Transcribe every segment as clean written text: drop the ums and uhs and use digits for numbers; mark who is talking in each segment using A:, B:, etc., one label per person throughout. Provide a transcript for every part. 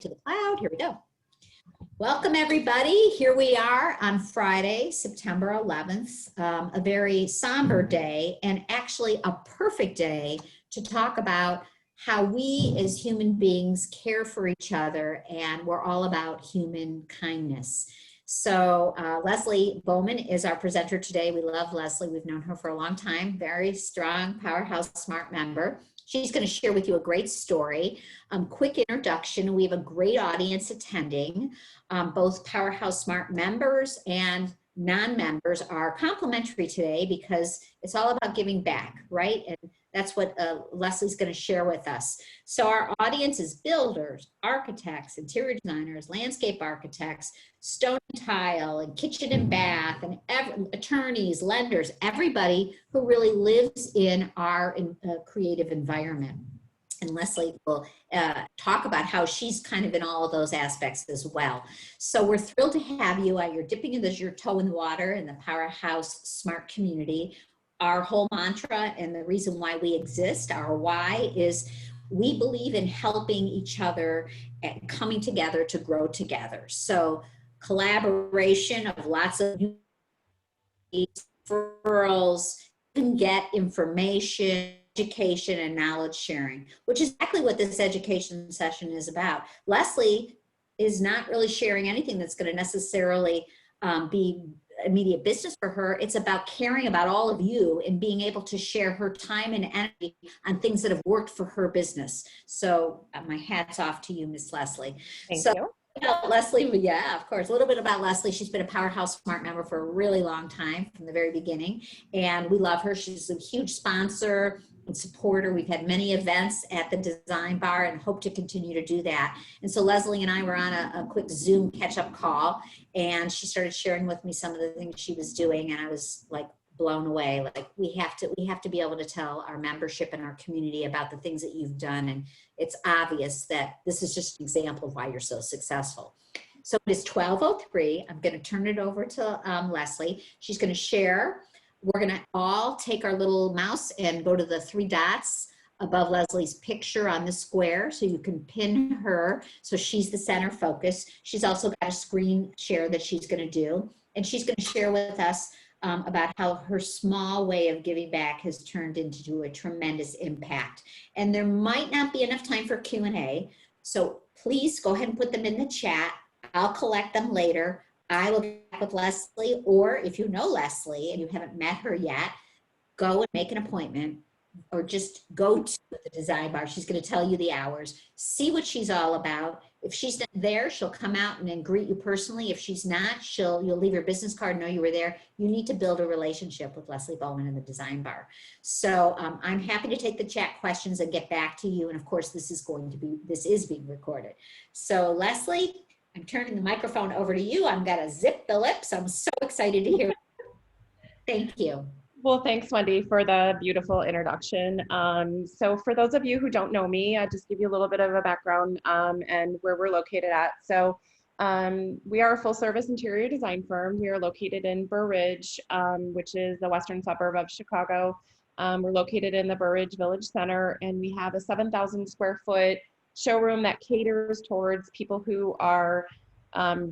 A: to the cloud. Here we go. Welcome everybody. Here we are on Friday, September 11th, a very somber day and actually a perfect day to talk about how we as human beings care for each other, and we're all about human kindness. So Leslie Bowman is our presenter today. We love Leslie. We've known her for a long time. Very strong PowerHouse Smart member. She's going to share with you a great story. Quick introduction. We have a great audience attending. Both PowerHouse Smart members and non-members are complimentary today because it's all about giving back, right? And that's what Leslie's going to share with us. So our audience is builders, architects, interior designers, landscape architects, stone and tile, and kitchen and bath, and attorneys, lenders, everybody who really lives in our creative environment. And Leslie will talk about how she's kind of in all of those aspects as well. So we're thrilled to have you. You're dipping your toe in the water in the PowerHouse Smart community. Our whole mantra and the reason why we exist, our why, is we believe in helping each other and coming together to grow together. So collaboration of lots of referrals, you can get information, education, and knowledge sharing, which is exactly what this education session is about. Leslie is not really sharing anything that's going to necessarily be immediate business for her. It's about caring about all of you and being able to share her time and energy on things that have worked for her business. So my hat's off to you, Miss Leslie.
B: Thank you.
A: About Leslie, yeah, of course. A little bit about Leslie. She's been a PowerHouse Smart member for a really long time, from the very beginning, and we love her. She's a huge sponsor and supporter. We've had many events at the Design Bar and hope to continue to do that. And so Leslie and I were on a quick Zoom catch-up call, and she started sharing with me some of the things she was doing, and I was like blown away. Like we have to be able to tell our membership and our community about the things that you've done, and it's obvious that this is just an example of why you're so successful. So it is 12:03. I'm going to turn it over to Leslie. She's going to share. We're going to all take our little mouse and go to the three dots above Leslie's picture on the square, so you can pin her so she's the center focus. She's also got a screen share that she's going to do, and she's going to share with us about how her small way of giving back has turned into a tremendous impact. And there might not be enough time for Q&A, so please go ahead and put them in the chat. I'll collect them later. I will get back with Leslie, or if you know Leslie and you haven't met her yet, go and make an appointment, or just go to the Design Bar. She's going to tell you the hours. See what she's all about. If she's not there, she'll come out and then greet you personally. If she's not, you'll leave your business card, know you were there. You need to build a relationship with Leslie Bowman in the Design Bar. So I'm happy to take the chat questions and get back to you. And of course, this is being recorded. So Leslie, I'm turning the microphone over to you. I'm going to zip the lips. I'm so excited to hear. Thank you.
B: Well, thanks, Wendy, for the beautiful introduction. So for those of you who don't know me, I'll just give you a little bit of a background and where we're located at. So we are a full-service interior design firm. We are located in Burr Ridge, which is the western suburb of Chicago. We're located in the Burr Ridge Village Center, and we have a 7,000 square foot showroom that caters towards people who are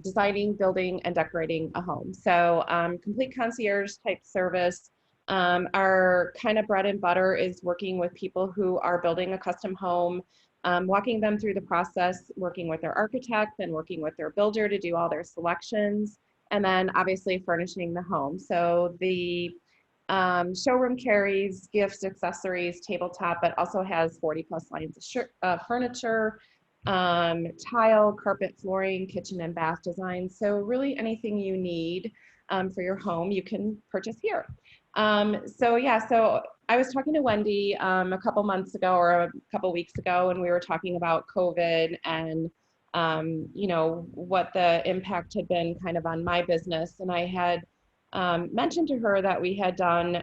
B: designing, building, and decorating a home. So complete concierge type service. Our kind of bread and butter is working with people who are building a custom home, walking them through the process, working with their architect and working with their builder to do all their selections, and then obviously furnishing the home. So the showroom carries gifts, accessories, tabletop, but also has 40+ lines of furniture, tile, carpet, flooring, kitchen and bath design. So really anything you need for your home, you can purchase here. So I was talking to Wendy a couple months ago or a couple weeks ago, and we were talking about COVID and you know, what the impact had been kind of on my business. And I had mentioned to her that we had done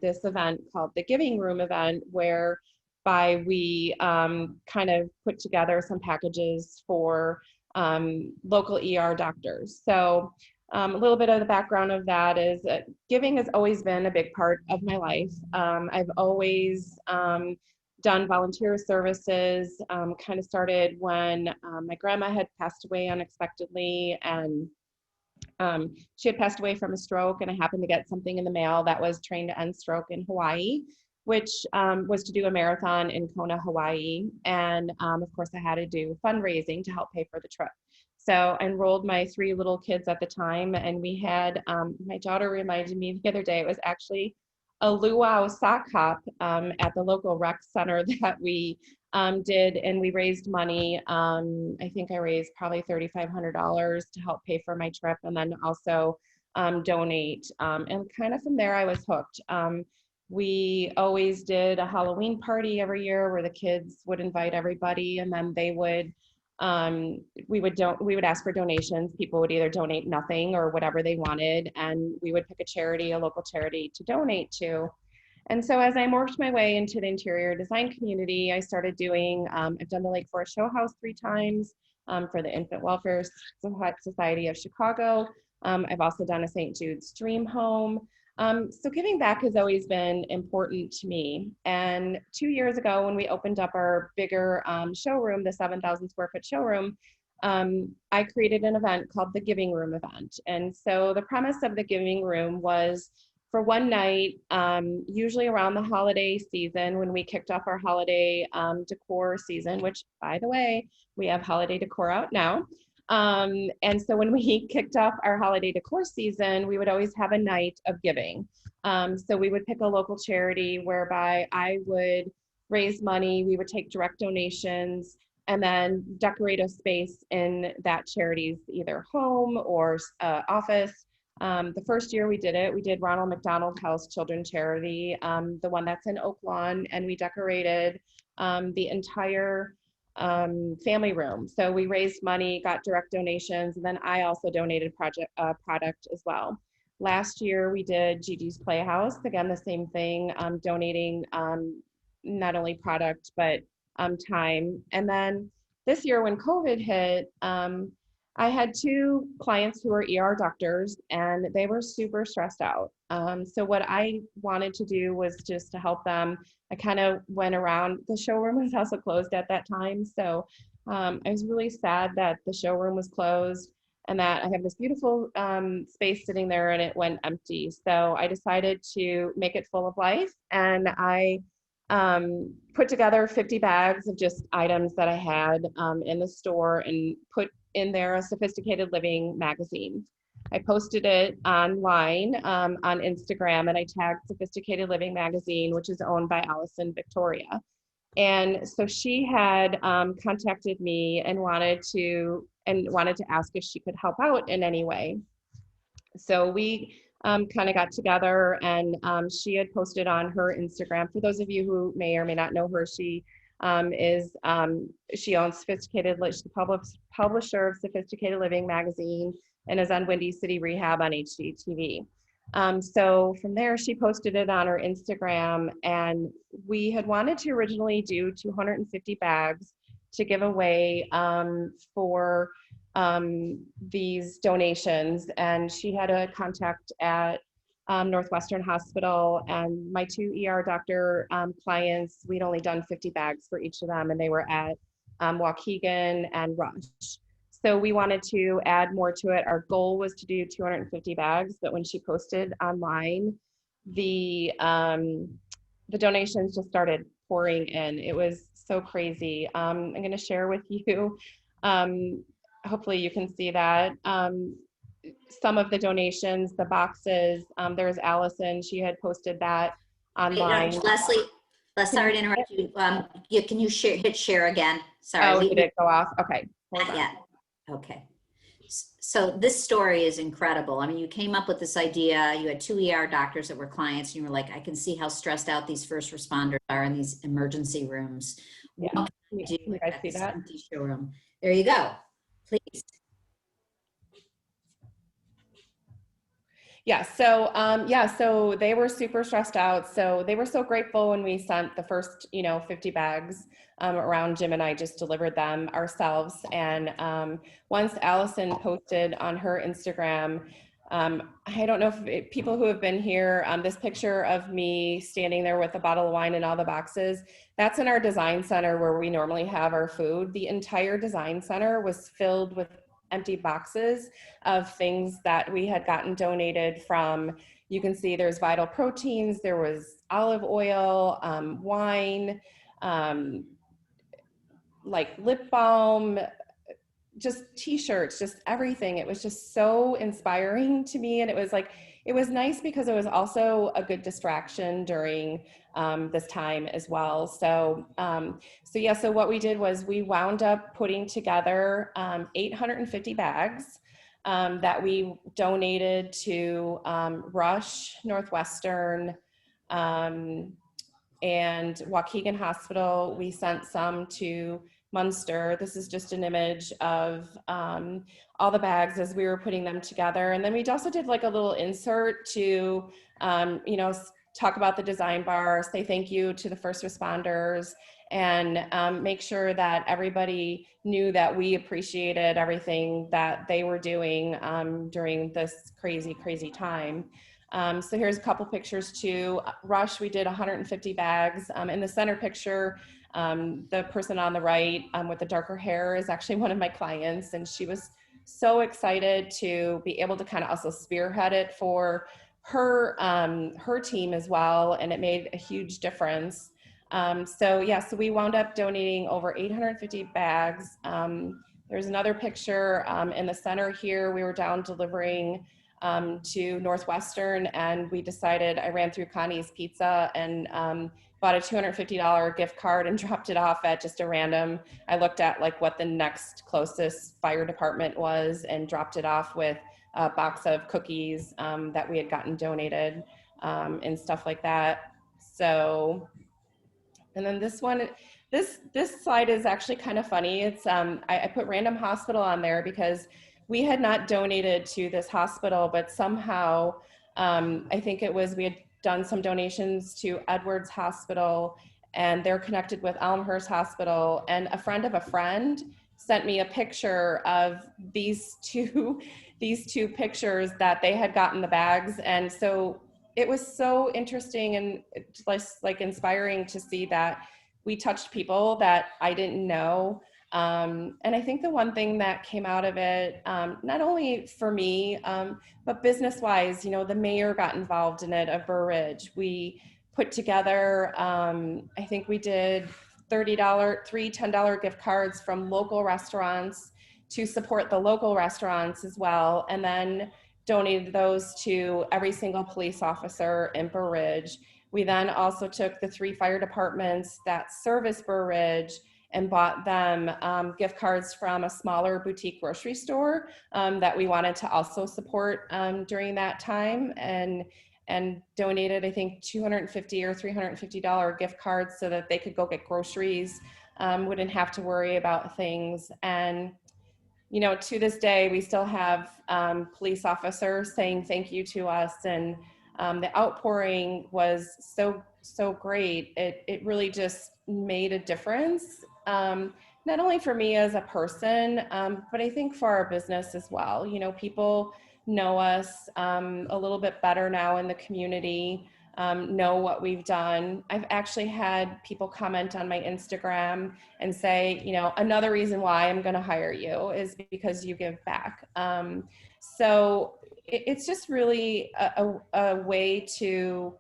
B: this event called the Giving Room event, whereby we kind of put together some packages for local ER doctors. So a little bit of the background of that is that giving has always been a big part of my life. I've always done volunteer services, kind of started when my grandma had passed away unexpectedly, and she had passed away from a stroke, and I happened to get something in the mail that was trained to end stroke in Hawaii, which was to do a marathon in Kona, Hawaii. And of course, I had to do fundraising to help pay for the trip. So I enrolled my 3 little kids at the time, and we had, my daughter reminded me the other day, it was actually a luau sock hop at the local rec center that we did, and we raised money. I think I raised probably $3,500 to help pay for my trip, and then also donate. And kind of from there, I was hooked. We always did a Halloween party every year where the kids would invite everybody, and then they would, we would ask for donations. People would either donate nothing or whatever they wanted, and we would pick a charity, a local charity to donate to. And so as I worked my way into the interior design community, I started doing, I've done the Lake Forest Show House 3 times for the Infant Welfare Society of Chicago. I've also done a St. Jude's Dream Home. So giving back has always been important to me. And 2 years ago, when we opened up our bigger showroom, the 7,000 square foot showroom, I created an event called the Giving Room event. And so the premise of the Giving Room was for one night, usually around the holiday season, when we kicked off our holiday decor season, which, by the way, we have holiday decor out now. And so when we kicked off our holiday decor season, we would always have a night of giving. So we would pick a local charity whereby I would raise money, we would take direct donations, and then decorate a space in that charity's either home or office. The first year we did it, we did Ronald McDonald House Children's Charity, the one that's in Oak Lawn, and we decorated the entire family room. So we raised money, got direct donations, and then I also donated product as well. Last year we did Gigi's Playhouse, again the same thing, donating not only product but time. And then this year when COVID hit, I had 2 clients who were ER doctors, and they were super stressed out. So what I wanted to do was just to help them. I kind of went around. The showroom was also closed at that time. So I was really sad that the showroom was closed and that I have this beautiful space sitting there and it went empty. So I decided to make it full of life, and I put together 50 bags of just items that I had in the store and put in there a Sophisticated Living magazine. I posted it online on Instagram, and I tagged Sophisticated Living magazine, which is owned by Allison Victoria. And so she had contacted me and wanted to ask if she could help out in any way. So we kind of got together, and she had posted on her Instagram. For those of you who may or may not know her, she owns Sophisticated, she's the publisher of Sophisticated Living magazine and is on Windy City Rehab on HGTV. So from there, she posted it on her Instagram, and we had wanted to originally do 250 bags to give away for these donations. And she had a contact at Northwestern Hospital, and my 2 ER doctor clients, we'd only done 50 bags for each of them, and they were at Waukegan and Rush. So we wanted to add more to it. Our goal was to do 250 bags, but when she posted online, the donations just started pouring in. It was so crazy. I'm going to share with you. Hopefully you can see that. Some of the donations, the boxes, there's Allison, she had posted that online.
A: Leslie, sorry to interrupt you. Can you hit share again? Sorry.
B: Oh, did it go off? Okay.
A: Not yet. Okay. So this story is incredible. I mean, you came up with this idea, you had 2 ER doctors that were clients, and you were like, I can see how stressed out these first responders are in these emergency rooms.
B: Yeah.
A: What can
B: you guys see that?
A: empty showroom? There you go. Please.
B: Yeah, so they were super stressed out. So they were so grateful when we sent the first, 50 bags around. Jim and I just delivered them ourselves. And once Allison posted on her Instagram, I don't know if people who have been here, this picture of me standing there with a bottle of wine and all the boxes, that's in our design center where we normally have our food. The entire design center was filled with empty boxes of things that we had gotten donated from. You can see there's Vital Proteins, there was olive oil, wine, like lip balm, just t-shirts, just everything. It was just so inspiring to me. And it was like, it was nice because it was also a good distraction during this time as well. So, so what we did was we wound up putting together 850 bags that we donated to Rush, Northwestern, and Waukegan Hospital. We sent some to Munster. This is just an image of all the bags as we were putting them together. And then we also did like a little insert to, talk about the design bar, say thank you to the first responders, and make sure that everybody knew that we appreciated everything that they were doing during this crazy, crazy time. So here's a couple pictures too. Rush, we did 150 bags. In the center picture, the person on the right with the darker hair is actually one of my clients, and she was so excited to be able to kind of also spearhead it for her team as well, and it made a huge difference. So we wound up donating over 850 bags. There's another picture in the center here. We were down delivering to Northwestern, and we decided, I ran through Connie's Pizza and bought a $250 gift card and dropped it off at just a random, I looked at like what the next closest fire department was and dropped it off with a box of cookies that we had gotten donated and stuff like that. So, and then this one, this slide is actually kind of funny. It's I put Random Hospital on there because we had not donated to this hospital, but somehow I think it was we had done some donations to Edwards Hospital, and they're connected with Elmhurst Hospital, and a friend of a friend sent me a picture of these two pictures that they had gotten the bags. And so it was so interesting and like inspiring to see that we touched people that I didn't know. And I think the one thing that came out of it, not only for me, but business-wise, the mayor got involved in it of Burr Ridge. We put together, I think we did three $10 gift cards from local restaurants to support the local restaurants as well, and then donated those to every single police officer in Burr Ridge. We then also took the 3 fire departments that service Burr Ridge and bought them gift cards from a smaller boutique grocery store that we wanted to also support during that time, and donated, I think, $250 or $350 gift cards so that they could go get groceries, wouldn't have to worry about things. And to this day, we still have police officers saying thank you to us, and the outpouring was so great. It really just made a difference, not only for me as a person, but I think for our business as well. People know us a little bit better now in the community, know what we've done. I've actually had people comment on my Instagram and say, another reason why I'm going to hire you is because you give back. So it's just really a way to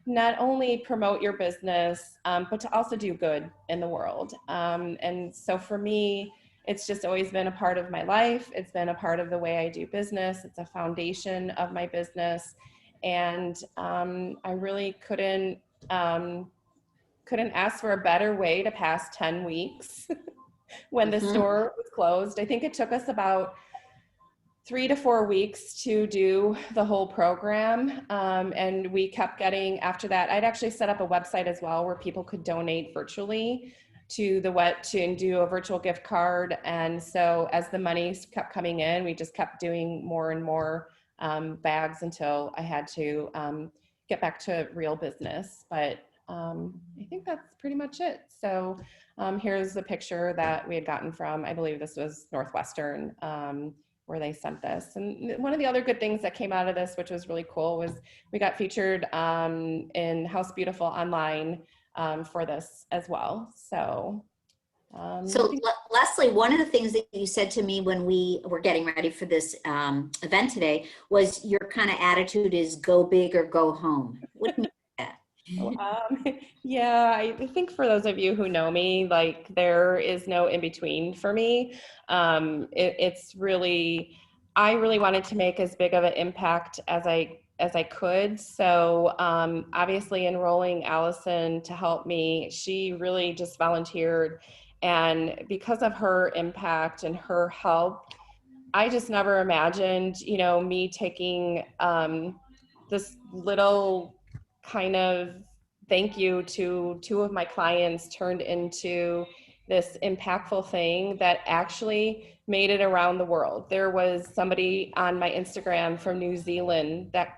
B: not only promote your business, but to also do good in the world. And so for me, it's just always been a part of my life. It's been a part of the way I do business. It's a foundation of my business. And I really couldn't ask for a better way to pass 10 weeks when the store was closed. I think it took us about 3 to 4 weeks to do the whole program. And we kept getting, after that, I'd actually set up a website as well where people could donate virtually to and do a virtual gift card. And so as the money kept coming in, we just kept doing more and more bags until I had to get back to real business. But I think that's pretty much it. So here's the picture that we had gotten from, I believe this was Northwestern, they sent this. And one of the other good things that came out of this, which was really cool, was we got featured in House Beautiful online for this as well. So
A: So Leslie, one of the things that you said to me when we were getting ready for this event today was your kind of attitude is go big or go home. What do you mean by that?
B: yeah, I think for those of you who know me, like there is no in between for me. It's really, I really wanted to make as big of an impact as I could. So obviously enrolling Allison to help me, she really just volunteered. And because of her impact and her help, I just never imagined, you know, me taking this little kind of thank you to two of my clients turned into this impactful thing that actually made it around the world. There was somebody on my Instagram from New Zealand that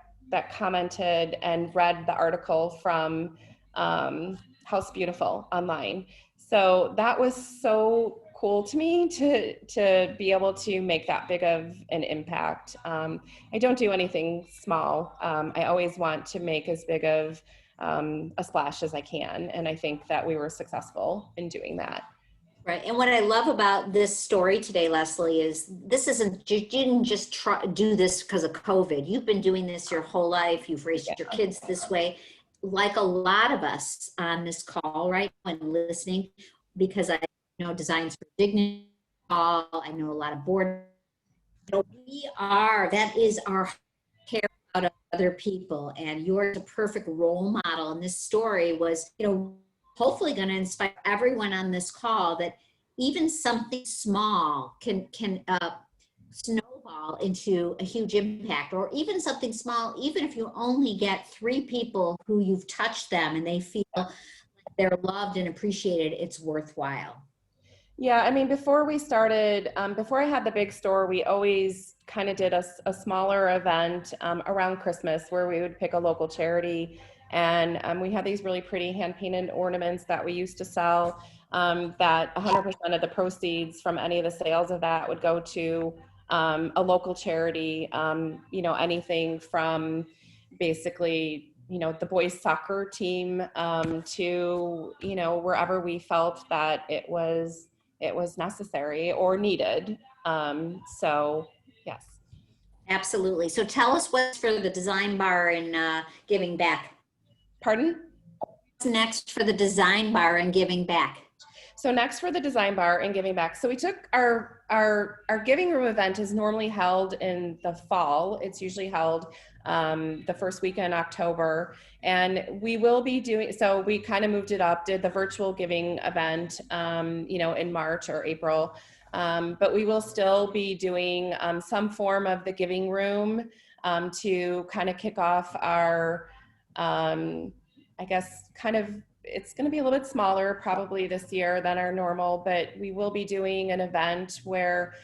B: commented and read the article from House Beautiful online. So that was so cool to me to be able to make that big of an impact. I don't do anything small. I always want to make as big of a splash as I can. And I think that we were successful in doing that.
A: Right. And what I love about this story today, Leslie, is this isn't, you didn't just do this because of COVID. You've been doing this your whole life. You've raised your kids this way. Like a lot of us on this call, right, when listening, because I know Designs for Dignity call, I know a lot of board. That is our care about other people. And you're the perfect role model. And this story was, hopefully going to inspire everyone on this call that even something small can snowball into a huge impact, or even something small, even if you only get 3 people who you've touched them and they feel like they're loved and appreciated, it's worthwhile.
B: Yeah, I mean, before we started, before I had the big store, we always kind of did a smaller event around Christmas where we would pick a local charity. And we had these really pretty hand-painted ornaments that we used to sell, that 100% of the proceeds from any of the sales of that would go to a local charity, anything from basically the boys soccer team to, wherever we felt that it was necessary or needed. So yes.
A: Absolutely. So tell us what's for the design bar and giving back.
B: Pardon?
A: What's next for the design bar and giving back?
B: So next for the design bar and giving back. So we took our giving room event is normally held in the fall. It's usually held the first week in October, and we will be doing, so we kind of moved it up, did the virtual giving event, in March or April. But we will still be doing some form of the giving room to kind of kick off our, I guess, kind of, it's going to be a little bit smaller probably this year than our normal, but we will be doing an event where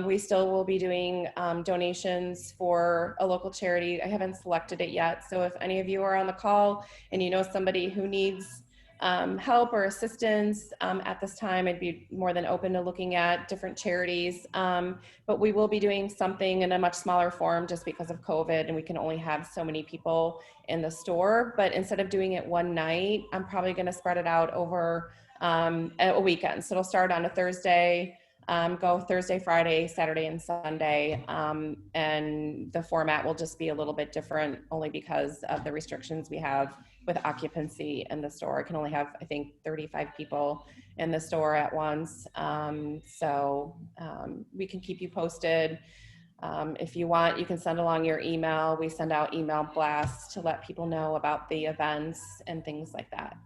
B: we still will be doing donations for a local charity. I haven't selected it yet. So if any of you are on the call and you know somebody who needs help or assistance at this time, I'd be more than open to looking at different charities. But we will be doing something in a much smaller form just because of COVID, and we can only have so many people in the store. But instead of doing it one night, I'm probably going to spread it out over a weekend. So it'll start on a Thursday, go Thursday, Friday, Saturday, and Sunday. And the format will just be a little bit different only because of the restrictions we have with occupancy in the store. I can only have, I think, 35 people in the store at once. We can keep you posted. If you want, you can send along your email. We send out email blasts to let people know about the events and things like that.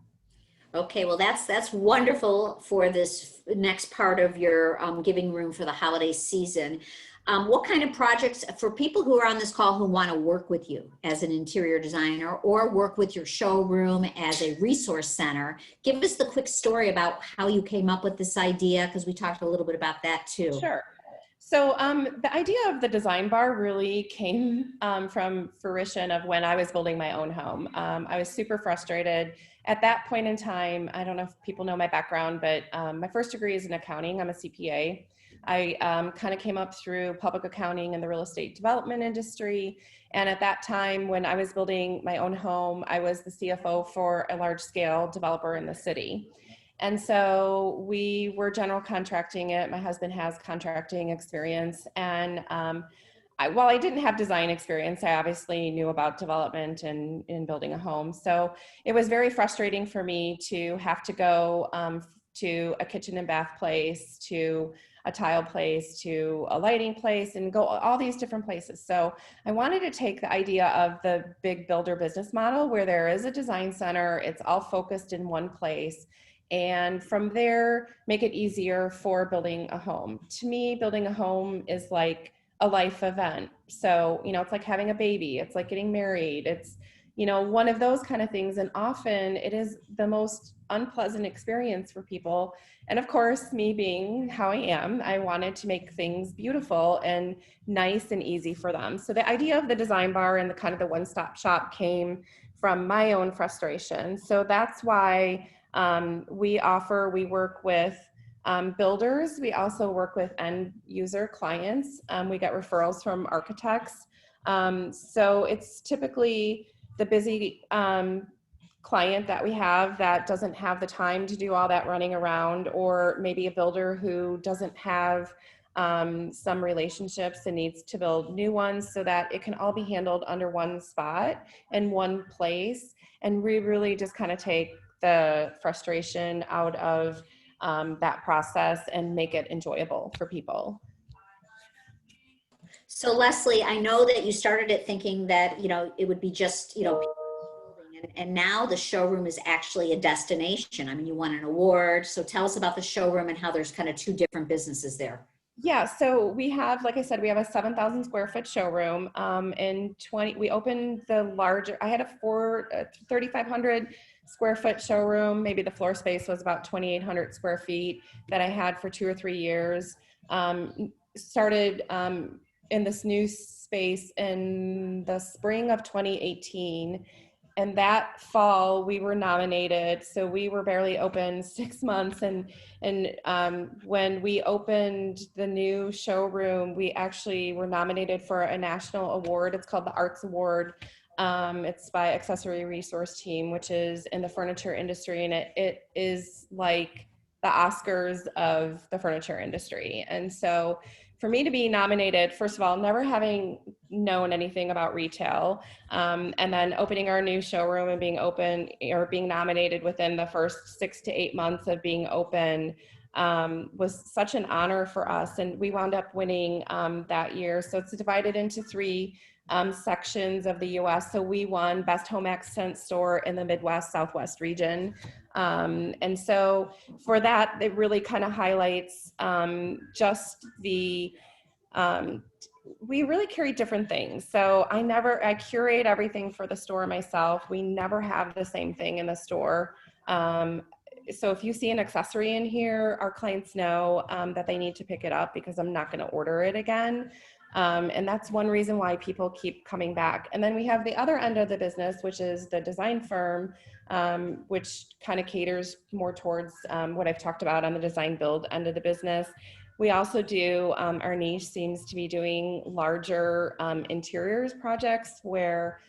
A: Okay, well, that's wonderful for this next part of your giving room for the holiday season. What kind of projects for people who are on this call who want to work with you as an interior designer or work with your showroom as a resource center? Give us the quick story about how you came up with this idea, because we talked a little bit about that too.
B: Sure. So the idea of the design bar really came from fruition of when I was building my own home. I was super frustrated at that point in time. I don't know if people know my background, but my first degree is in accounting. I'm a CPA. I kind of came up through public accounting and the real estate development industry. And at that time, when I was building my own home, I was the CFO for a large scale developer in the city. And so we were general contracting it. My husband has contracting experience. And while I didn't have design experience, I obviously knew about development and in building a home. So it was very frustrating for me to have to go to a kitchen and bath place, to a tile place, to a lighting place, and go all these different places. So I wanted to take the idea of the big builder business model where there is a design center, it's all focused in one place, and from there, make it easier for building a home. To me, building a home is like a life event. So, it's like having a baby, it's like getting married, it's, one of those kind of things. And often it is the most unpleasant experience for people. And of course, me being how I am, I wanted to make things beautiful and nice and easy for them. So the idea of the design bar and the kind of the one-stop shop came from my own frustration. So that's why we work with builders. We also work with end user clients. We get referrals from architects. So it's typically the busy client that we have that doesn't have the time to do all that running around, or maybe a builder who doesn't have some relationships and needs to build new ones, so that it can all be handled under one spot and one place. And we really just kind of take the frustration out of that process and make it enjoyable for people.
A: So Leslie, I know that you started it thinking that, it would be just, and now the showroom is actually a destination. I mean, you won an award. So tell us about the showroom and how there's kind of two different businesses there.
B: Yeah, so we have, like I said, we have a 7,000 square foot showroom. We opened the larger, I had a 3,500 square foot showroom. Maybe the floor space was about 2,800 square feet that I had for 2 or 3 years. Started in this new space in the spring of 2018. And that fall we were nominated. So we were barely open 6 months. And when we opened the new showroom, we actually were nominated for a national award. It's called the Arts Award. It's by Accessory Resource Team, which is in the furniture industry. And it is like the Oscars of the furniture industry. And so for me to be nominated, first of all, never having known anything about retail, and then opening our new showroom and being open or being nominated within the first 6 to 8 months of being open was such an honor for us. And we wound up winning that year. So it's divided into 3 sections of the US. So we won Best Home Accent Store in the Midwest Southwest region. And so for that, it really kind of highlights just the, we really carry different things. So I curate everything for the store myself. We never have the same thing in the store. So if you see an accessory in here, our clients know that they need to pick it up because I'm not going to order it again. And that's one reason why people keep coming back. And then we have the other end of the business, which is the design firm, which kind of caters more towards what I've talked about on the design build end of the business. We also do, our niche seems to be doing larger interiors projects where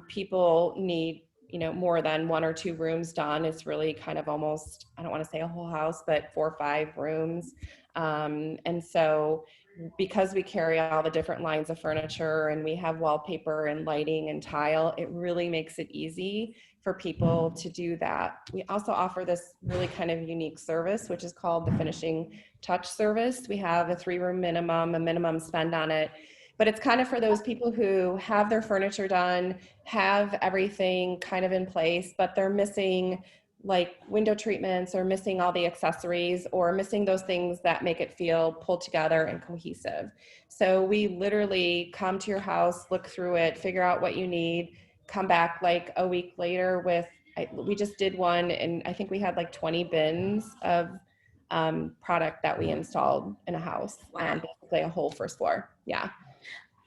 B: people need, more than 1 or 2 rooms done. It's really kind of almost, I don't want to say a whole house, but 4 or 5 rooms. And so because we carry all the different lines of furniture and we have wallpaper and lighting and tile, it really makes it easy for people to do that. We also offer this really kind of unique service, which is called the finishing touch service. We have a 3-room minimum, a minimum spend on it, but it's kind of for those people who have their furniture done, have everything kind of in place, but they're missing like window treatments or missing all the accessories or missing those things that make it feel pulled together and cohesive. So we literally come to your house, look through it, figure out what you need, come back like a week later with, we just did one and I think we had like 20 bins of product that we installed in a house.
A: Wow.
B: Basically a whole first floor. Yeah.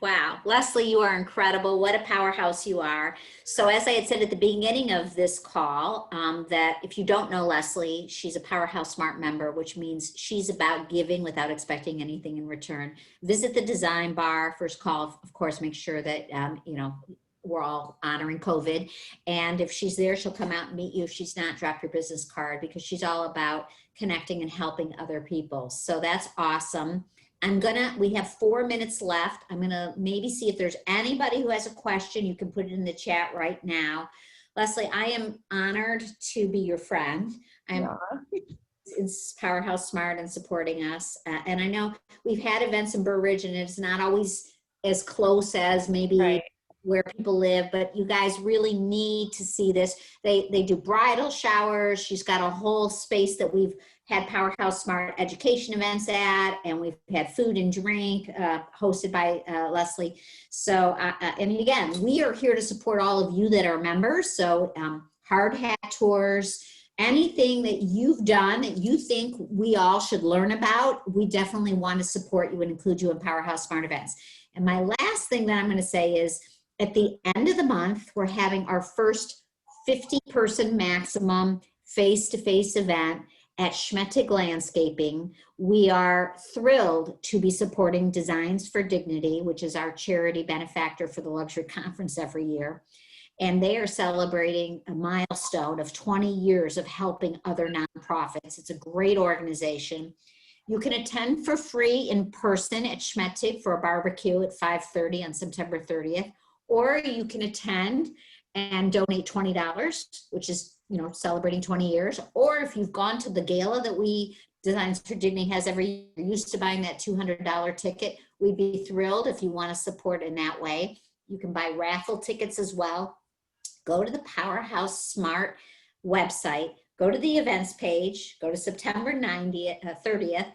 A: Wow. Leslie, you are incredible. What a powerhouse you are. So as I had said at the beginning of this call, that if you don't know Leslie, she's a Powerhouse Smart member, which means she's about giving without expecting anything in return. Visit the design bar. First call, of course, make sure that, we're all honoring COVID. And if she's there, she'll come out and meet you. If she's not, drop your business card, because she's all about connecting and helping other people. So that's awesome. We have 4 minutes left. I'm gonna maybe see if there's anybody who has a question. You can put it in the chat right now. Leslie, I am honored to be your friend. I'm It's Powerhouse Smart and supporting us. And I know we've had events in Burr Ridge, and it's not always as close as maybe
B: Right.
A: where people live, but you guys really need to see this. They do bridal showers. She's got a whole space that we've had Powerhouse Smart education events at, and we've had food and drink hosted by Leslie. So, and again, we are here to support all of you that are members. So hard hat tours, anything that you've done that you think we all should learn about, we definitely want to support you and include you in Powerhouse Smart events. And my last thing that I'm going to say is, at the end of the month, we're having our first 50-person maximum face-to-face event at Schmettig Landscaping. We are thrilled to be supporting Designs for Dignity, which is our charity benefactor for the luxury conference every year. And they are celebrating a milestone of 20 years of helping other nonprofits. It's a great organization. You can attend for free in person at Schmettig for a barbecue at 5:30 on September 30th. Or you can attend and donate $20, which is, celebrating 20 years. Or if you've gone to the gala that we Designs for Dignity has every year, you're used to buying that $200 ticket, we'd be thrilled if you want to support in that way. You can buy raffle tickets as well. Go to the Powerhouse Smart website, go to the events page, go to September 30th,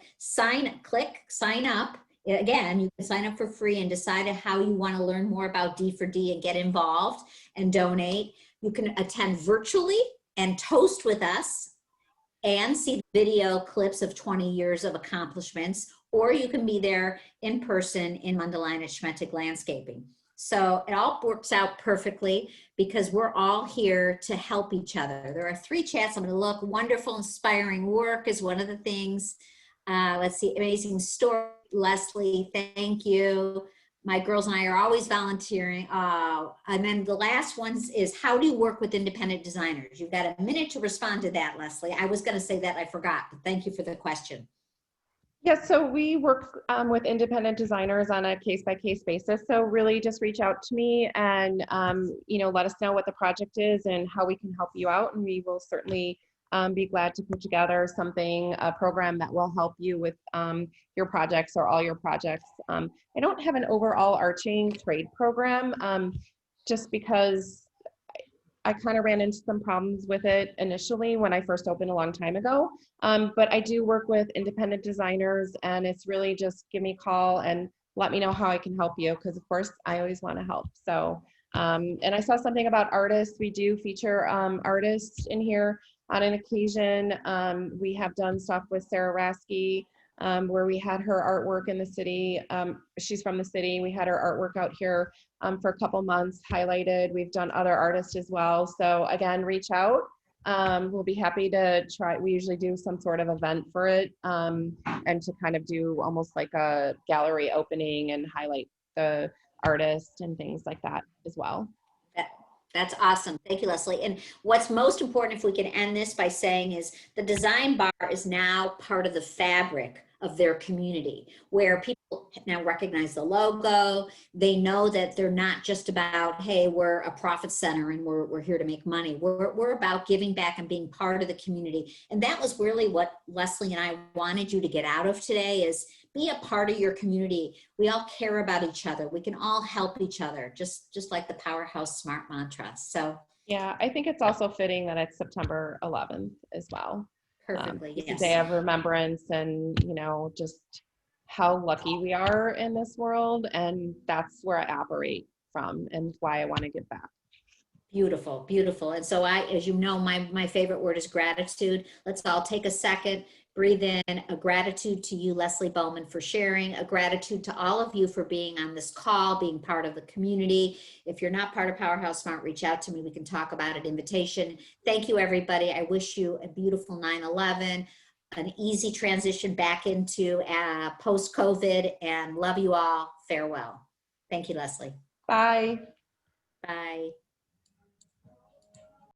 A: click sign up. Again, you can sign up for free and decide how you want to learn more about D4D and get involved and donate. You can attend virtually and toast with us and see video clips of 20 years of accomplishments, or you can be there in person in Mundelein at Schmettig Landscaping. So it all works out perfectly because we're all here to help each other. There are 3 chats. I'm going to look. Wonderful, inspiring work is one of the things. Let's see, amazing story. Leslie, thank you. My girls and I are always volunteering. And then the last one is, how do you work with independent designers? You've got a minute to respond to that, Leslie. I was going to say that, I forgot, but thank you for the question.
B: Yes, so we work with independent designers on a case-by-case basis. So really just reach out to me and, let us know what the project is and how we can help you out. And we will certainly be glad to put together a program that will help you with your projects or all your projects. I don't have an overall arching trade program just because I kind of ran into some problems with it initially when I first opened a long time ago. But I do work with independent designers, and it's really just give me a call and let me know how I can help you, because of course I always want to help. So, and I saw something about artists. We do feature artists in here on an occasion. We have done stuff with Sarah Rasky, where we had her artwork in the city. She's from the city. We had her artwork out here for a couple months highlighted. We've done other artists as well. So again, reach out. We'll be happy to try. We usually do some sort of event for it, and to kind of do almost like a gallery opening and highlight the artist and things like that as well.
A: That's awesome. Thank you, Leslie. And what's most important, if we can end this by saying, is the design bar is now part of the fabric of their community, where people now recognize the logo. They know that they're not just about, hey, we're a profit center and we're here to make money. We're about giving back and being part of the community. And that was really what Leslie and I wanted you to get out of today, is be a part of your community. We all care about each other. We can all help each other, just like the Powerhouse Smart mantra. So
B: yeah, I think it's also fitting that it's September 11th as well.
A: Perfectly,
B: it's
A: yes.
B: a day of remembrance, and just how lucky we are in this world, and that's where I operate from and why I want to give back.
A: Beautiful, beautiful. And so as you know, my favorite word is gratitude. Let's all take a second, Breathe in a gratitude to you, Leslie Bowman, for sharing, a gratitude to all of you for being on this call, being part of the community. If you're not part of PowerHouse Smart, reach out to me. We can talk about it, invitation. Thank you, everybody. I wish you a beautiful 9/11, an easy transition back into post-COVID, and love you all. Farewell. Thank you, Leslie.
B: Bye.
A: Bye.